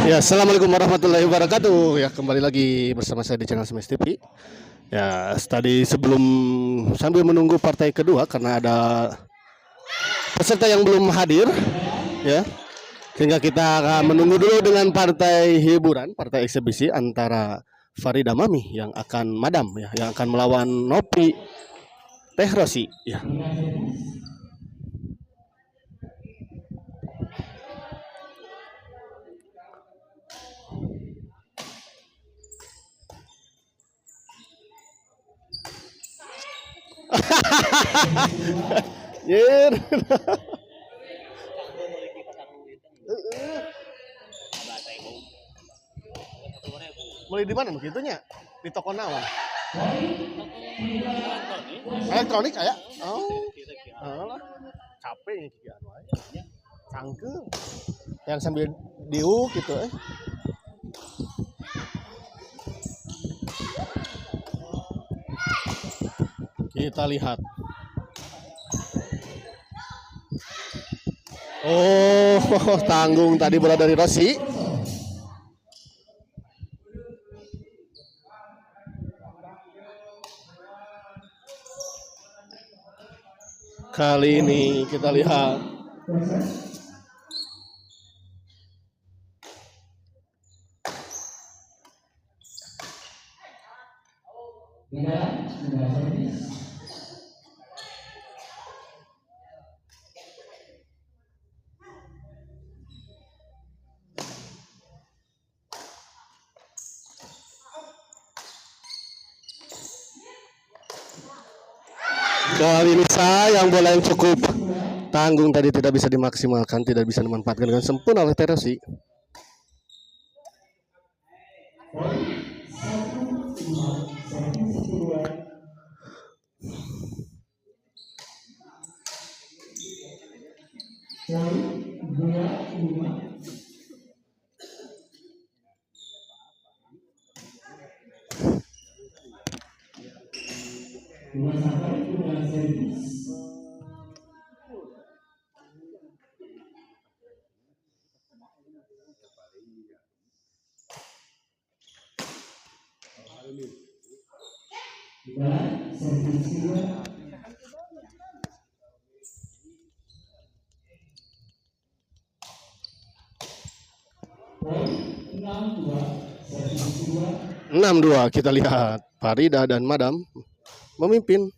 Ya, assalamualaikum warahmatullahi wabarakatuh. Ya, kembali lagi bersama saya di channel Smash TV. Ya, tadi sebelum sambil menunggu partai kedua karena ada peserta yang belum hadir, ya, sehingga kita akan menunggu dulu dengan partai hiburan, partai eksebisi antara Farida Mami yang akan Madam, ya, yang akan melawan Nopi Teh Rosi. Ya. Yer. Mulai di mana begitunya? Di toko naon? Elektronik kayak? Oh. Alah. Capek nih kieu anu aya. Cangkeung. Yang sambil diuk gitu Kita lihat. Oh, tanggung tadi bola dari Rossi. Kali ini kita lihat. Kali ini sayang bola yang cukup tanggung tadi tidak bisa dimaksimalkan, tidak bisa dimanfaatkan dengan sempurna oleh Terosi. Enam dua kita lihat Farida dan Madam memimpin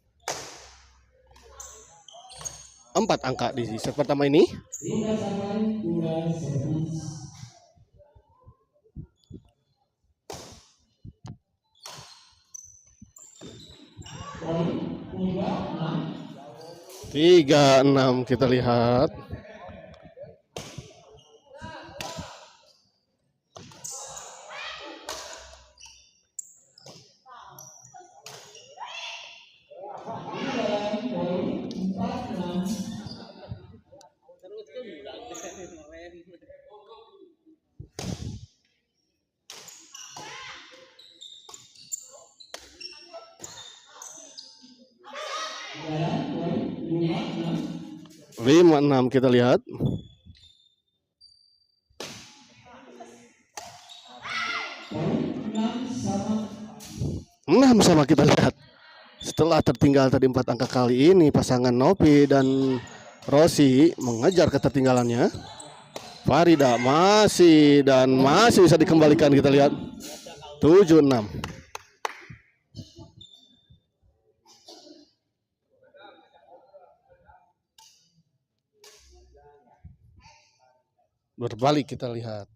4 angka di set pertama ini. Tiga enam kita lihat. Lima enam kita lihat. Enam sama kita lihat. Setelah tertinggal tadi 4 angka kali ini pasangan Nopi dan Rossi mengejar ketertinggalannya. Farida masih bisa dikembalikan, kita lihat 7-6. Berbalik kita lihat.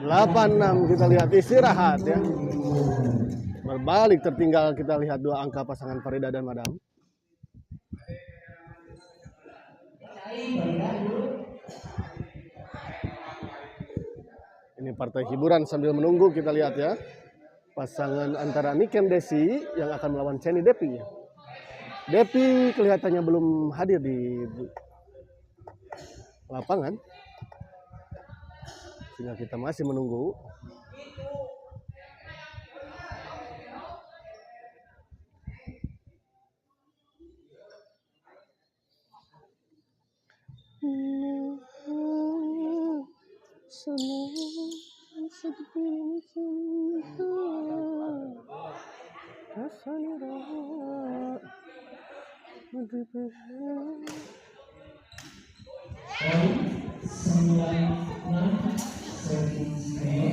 Delapan enam kita lihat istirahat ya. Berbalik tertinggal kita lihat 2 angka pasangan Farida dan Madam. Ini partai hiburan sambil menunggu, kita lihat ya. Pasangan antara Niken Desi yang akan melawan Ceni Depi. Depi kelihatannya belum hadir di lapangan. Sehingga kita masih menunggu.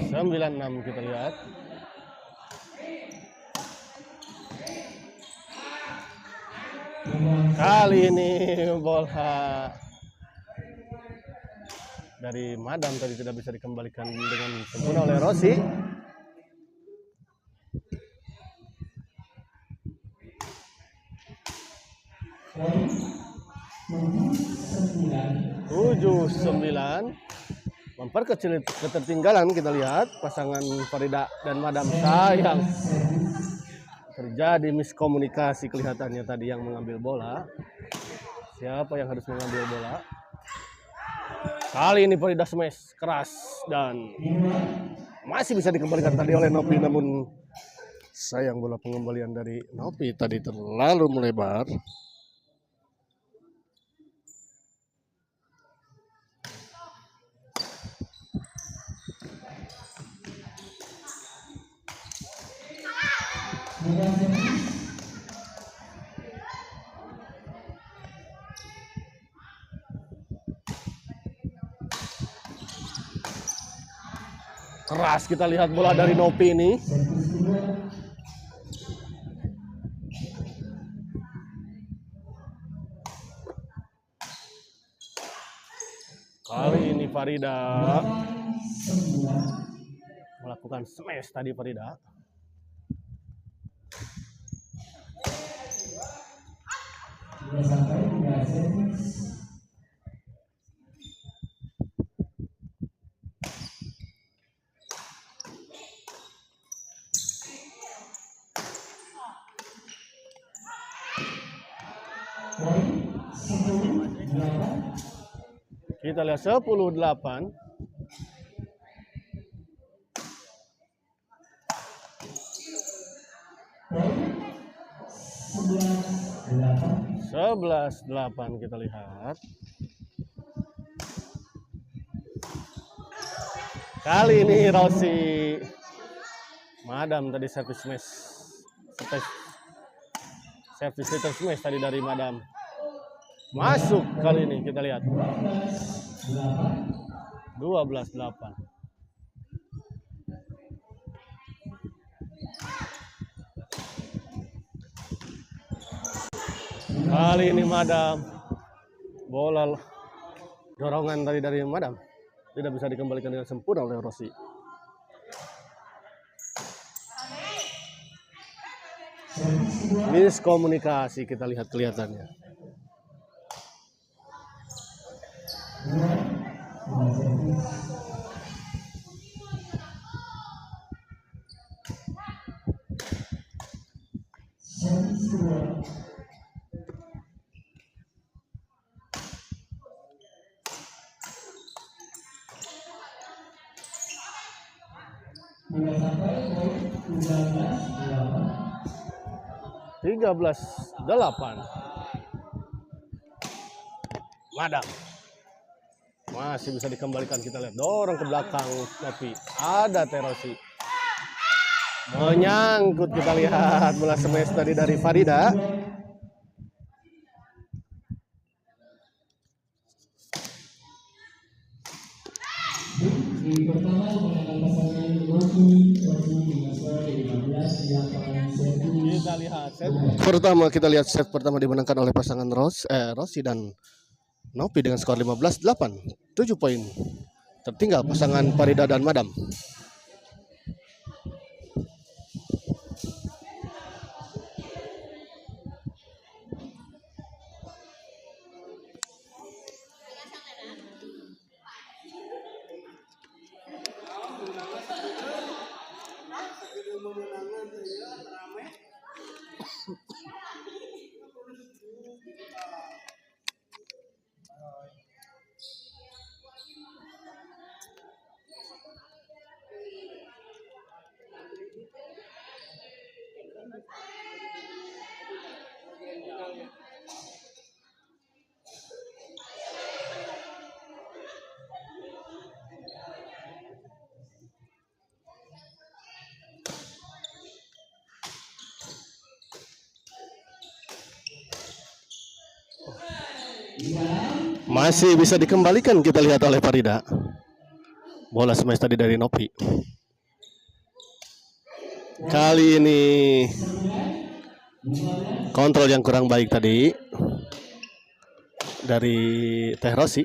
Sembilan enam kita lihat. Kali ini bola dari Madam tadi tidak bisa dikembalikan dengan sempurna oleh Rossi. Tujuh sembilan memperkecil ketertinggalan. Kita lihat pasangan Farida dan Madam. Sayang terjadi miskomunikasi kelihatannya tadi yang mengambil bola. Siapa yang harus mengambil bola? Kali ini Farida smash keras dan masih bisa dikembalikan tadi oleh Nopi, namun sayang bola pengembalian dari Nopi tadi terlalu melebar. Keras kita lihat bola dari Nopi ini. Kali ini Farida melakukan smash tadi Farida. Kita lihat 10-8. Sebelas delapan kita lihat. Kali ini Rossi Madam tadi service smash. Service return smash tadi dari Madam. Masuk kali ini kita lihat. 12-8. Kali ini Madam. Bola dorongan tadi dari Madam tidak bisa dikembalikan dengan sempurna oleh Rossi. Miskomunikasi kita lihat kelihatannya. Tiga belas 8. Madam masih bisa dikembalikan, kita lihat dorong ke belakang tapi ada Rossi menyangkut. Kita lihat bola smash tadi dari Farida. Kita lihat set pertama, set pertama dimenangkan oleh pasangan Rossi dan Nopi dengan skor 15-8. 7 poin tertinggal pasangan Farida dan Madam. Masih bisa dikembalikan, kita lihat oleh Farida. Bola smash tadi dari Nopi. Kali ini kontrol yang kurang baik tadi dari Teh Rosi.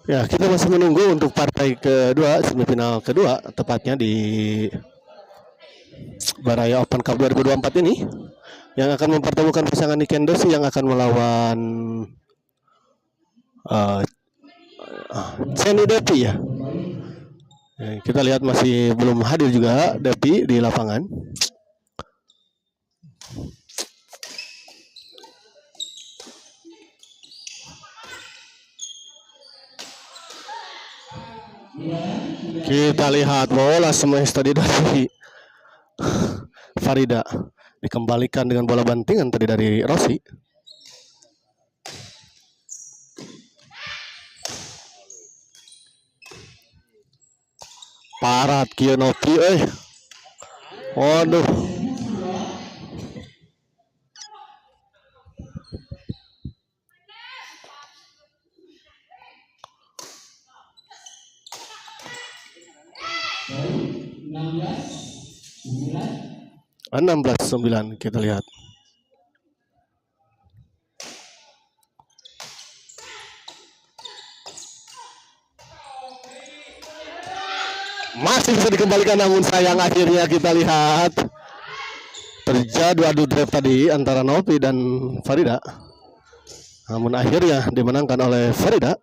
Ya, kita masih menunggu untuk partai kedua, semifinal kedua, tepatnya di Baraya Open Cup 2024 ini, yang akan mempertemukan pasangan Niken Dosi yang akan melawan Ceni Depi ya. Kita lihat masih belum hadir juga Depi di lapangan. Kita lihat bola smash tadi dari Farida dikembalikan dengan bola bantingan tadi dari Rossi. Parat Kionopi, waduh. Enam belas 9 kita lihat. Masih bisa dikembalikan, namun sayang akhirnya kita lihat terjadi adu drive tadi antara Nopi dan Farida. Namun akhirnya dimenangkan oleh Farida.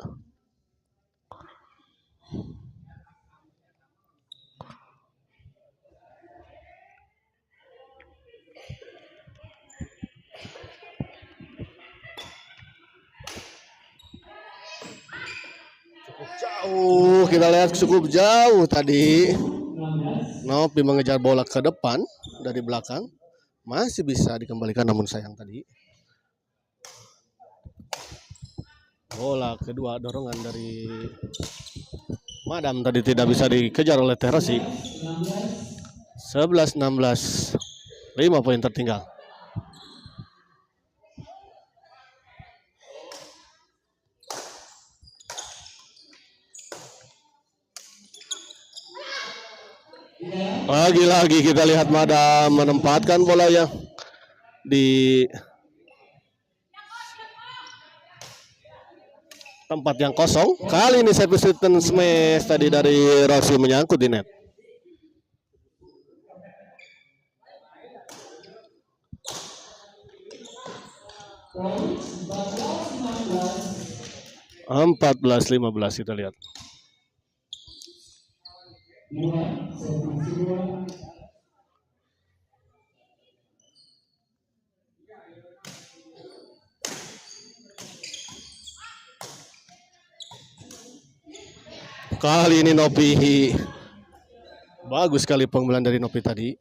Jauh, kita lihat cukup jauh tadi. Nopi mengejar bola ke depan dari belakang. Masih bisa dikembalikan, namun sayang tadi. Bola kedua dorongan dari Madam tadi tidak bisa dikejar oleh Teh Rosi. 11-16, 5 poin tertinggal. Lagi-lagi kita lihat Madam menempatkan bola yang di tempat yang kosong. Kali ini service return smash tadi dari Rossi menyangkut di net. Empat 14-15 kita lihat. Kali ini Nopi, bagus sekali pengumpulan dari Nopi tadi.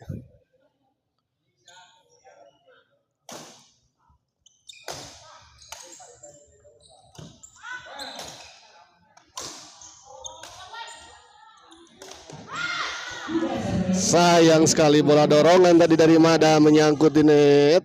Sayang sekali bola dorongan tadi dari Mada menyangkut di net.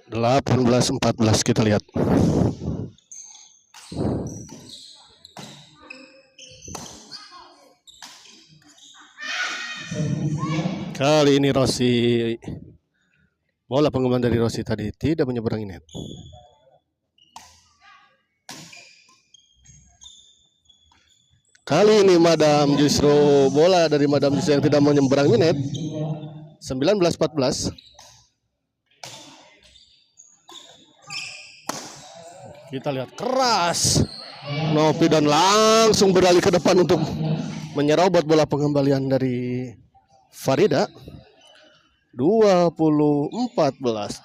Delapan 14 kita lihat. Kali ini Rossi, bola pengumuman dari Rossi tadi tidak menyeberangi net. Kali ini Madam justru bola dari Madam justru yang tidak menyeberangi net. 19-14. Kita lihat keras Nopi dan langsung beralih ke depan untuk menyerobot bola pengembalian dari Farida. 20-14.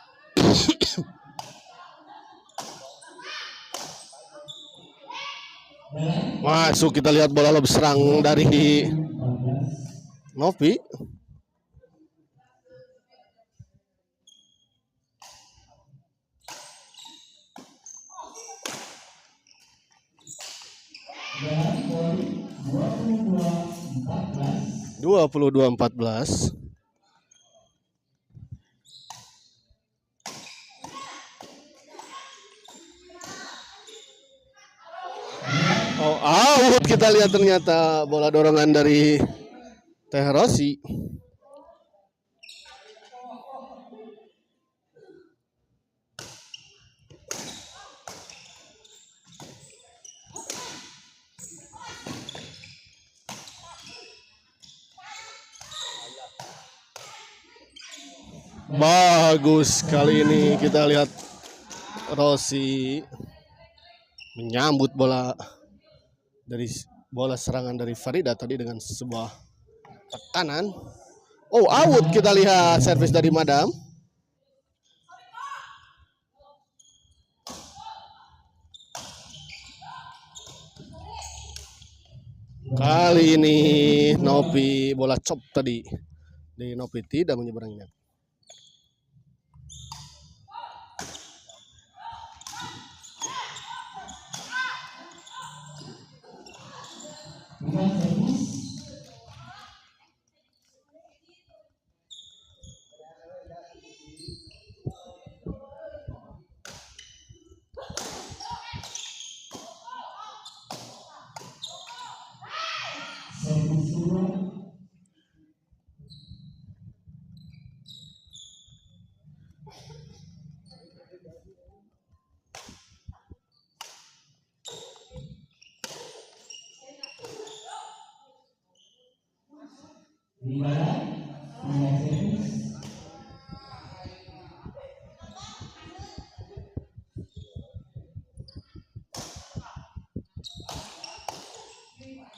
Masuk, kita lihat bola lob serang dari Nopi. Dua puluh dua 14. Oh, out, kita lihat ternyata bola dorongan dari Teh Rossi. Bagus kali ini, kita lihat Rossi menyambut bola dari bola serangan dari Farida tadi dengan sebuah tekanan. Oh, out, kita lihat servis dari Madam. Kali ini Nopi, bola chop tadi dari Nopi tidak menyeberangi net.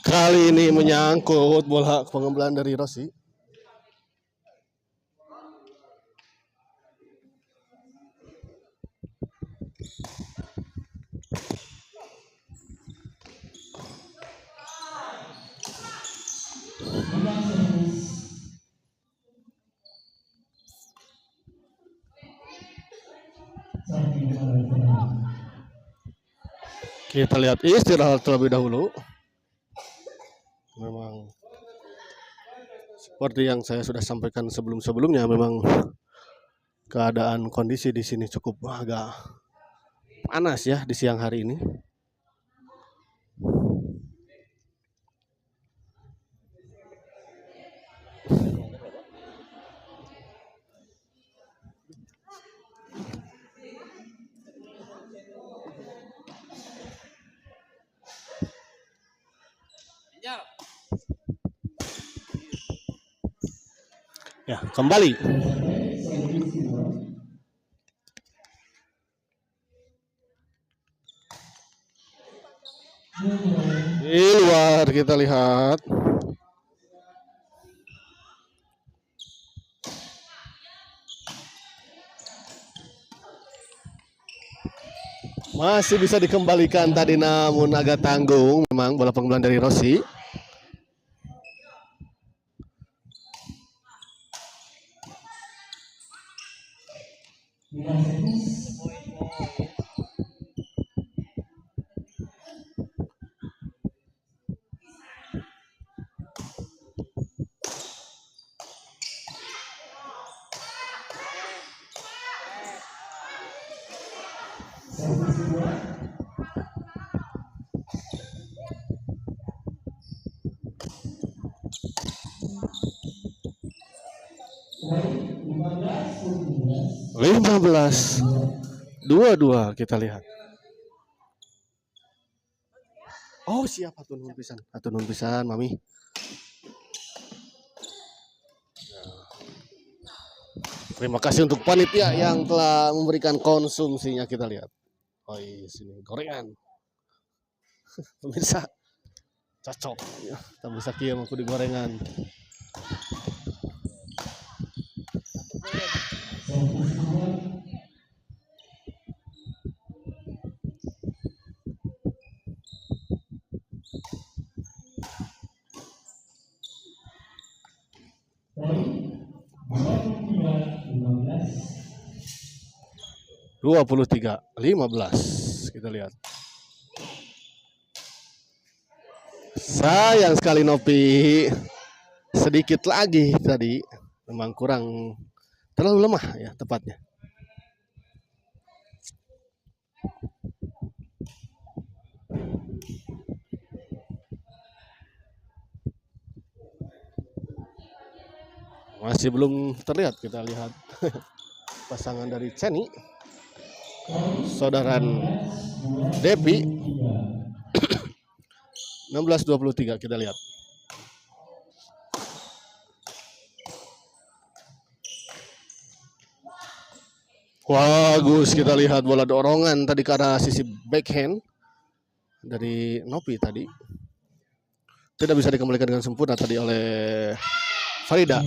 Kali ini menyangkut bola pengembalian dari Rossi. Kita lihat istirahat terlebih dahulu. Memang seperti yang saya sudah sampaikan sebelum-sebelumnya, memang keadaan kondisi di sini cukup agak panas ya di siang hari ini. Ya, kembali. Di luar kita lihat. Masih bisa dikembalikan tadi, namun agak tanggung memang bola pengembalian dari Rossi. 15-22 kita lihat. Oh siap, hatur nuhun pisan Mami. Terima kasih untuk panitia yang telah memberikan konsumsinya, kita lihat. Oh iya, sini gorengan. Pemirsa cocok ya, tak bisa kieu aku di gorengan. Dua 23-15 kita lihat. Sayang sekali Nopi sedikit lagi tadi, memang kurang, terlalu lemah ya tepatnya. Masih belum terlihat, kita lihat pasangan dari Ceni, saudaran Depi. 16-23 kita lihat. Bagus, kita lihat bola dorongan tadi ke arah sisi backhand dari Nopi tadi. Tidak bisa dikembalikan dengan sempurna tadi oleh Farida.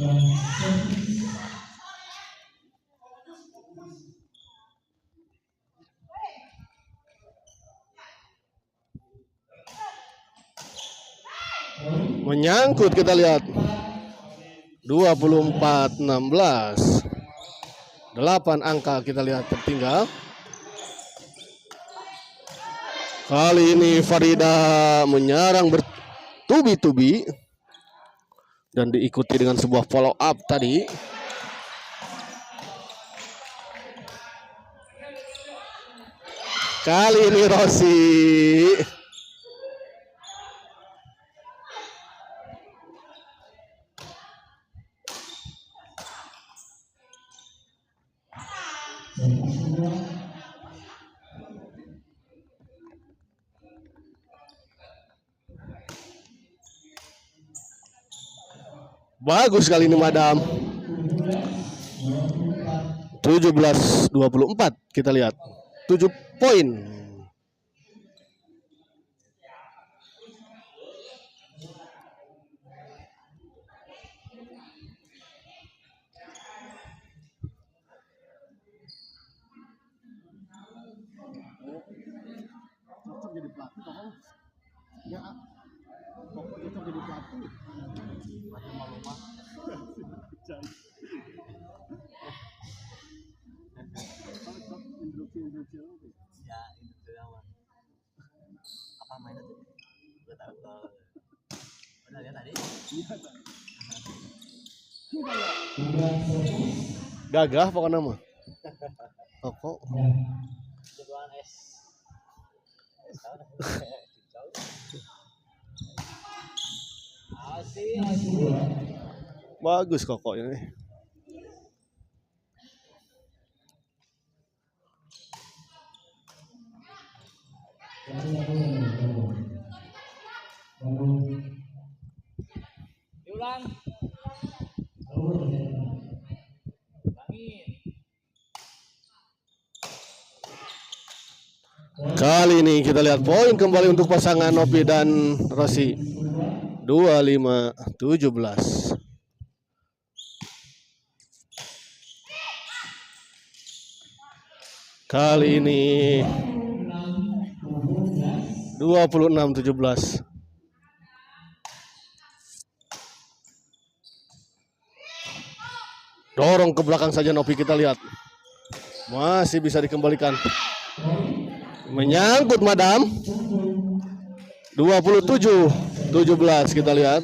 Menyangkut, kita lihat. 24-16. 8 angka kita lihat tertinggal. Kali ini Farida menyerang bertubi-tubi dan diikuti dengan sebuah follow up tadi. Kali ini Rossi bagus kali ini Madam. 17-24 kita lihat. 7 poin. Cocok jadi pelatih pokoknya. Ya, pokoknya cocok jadi pelatih. Pelatih malu-malu. Ya, itu aman. Apa mainnya tuh? Gue tahu kalau udah lihat tadi. Gagah pokoknya mah. Kok Jagoan es. bagus kok ini. Diulang. Kali ini kita lihat poin kembali untuk pasangan Nopi dan Rossi. 25-17. Kali ini 26-17. Dorong ke belakang saja Nopi, kita lihat. Masih bisa dikembalikan. Menyangkut Madam. 27-17 kita lihat.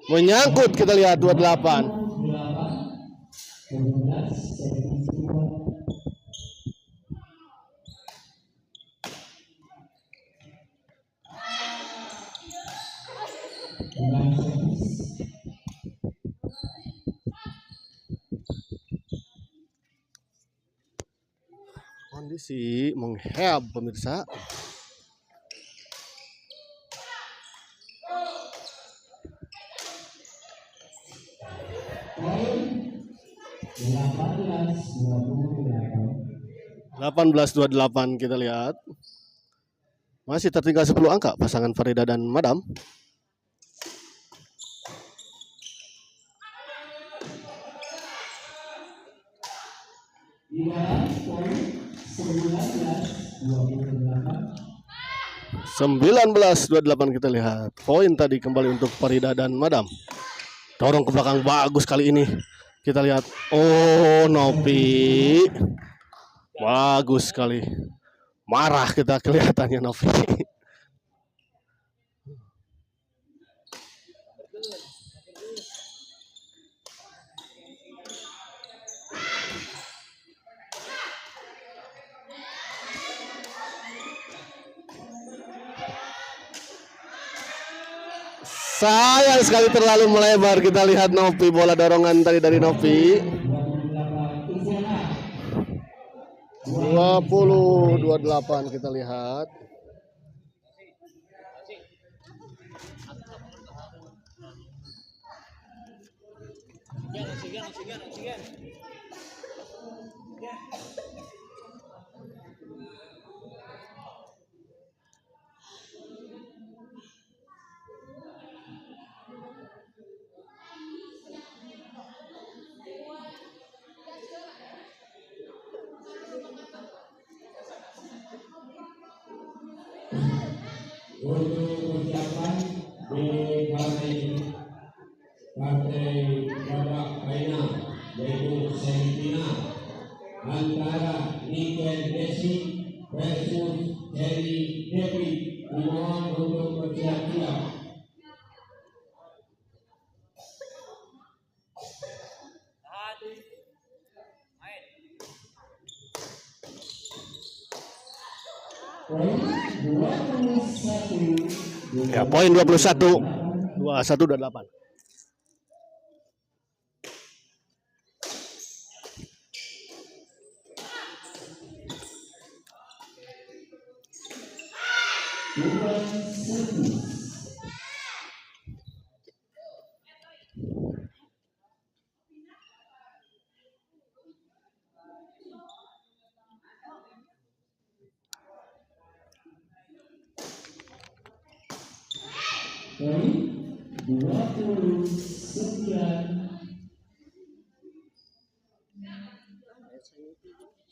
Menyangkut, kita lihat 28. Kondisi mengheb pemirsa. Delapan belas 28 kita lihat. Masih tertinggal 10 angka pasangan Farida dan Madam. Sembilan belas 28 kita lihat. Poin tadi kembali untuk Farida dan Madam. Dorong ke belakang bagus kali ini. Kita lihat. Oh, Novi. Bagus sekali. Marah kita kelihatannya Novi. Sayang sekali terlalu melebar. Kita lihat Novi, bola dorongan tadi dari Novi. 20-28 kita lihat. Untuk ucapan di partai babak final yaitu semifinal antara Niken Desi versus Jerry Devi, dimohon untuk bersiap-siap. Ya, poin 21. 21-28. Poin 29.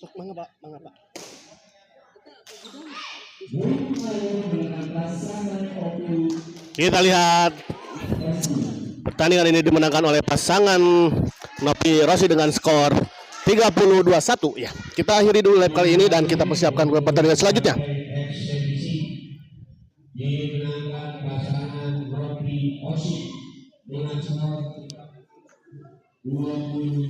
Sok mangga Pak, mangga Pak. Kita lihat pertandingan ini dimenangkan oleh pasangan Novi Rossi dengan skor 30-21 ya. Kita akhiri dulu live kali ini dan kita persiapkan ke pertandingan selanjutnya. Dimenangkan pasangan Novi Rossi dengan skor 20.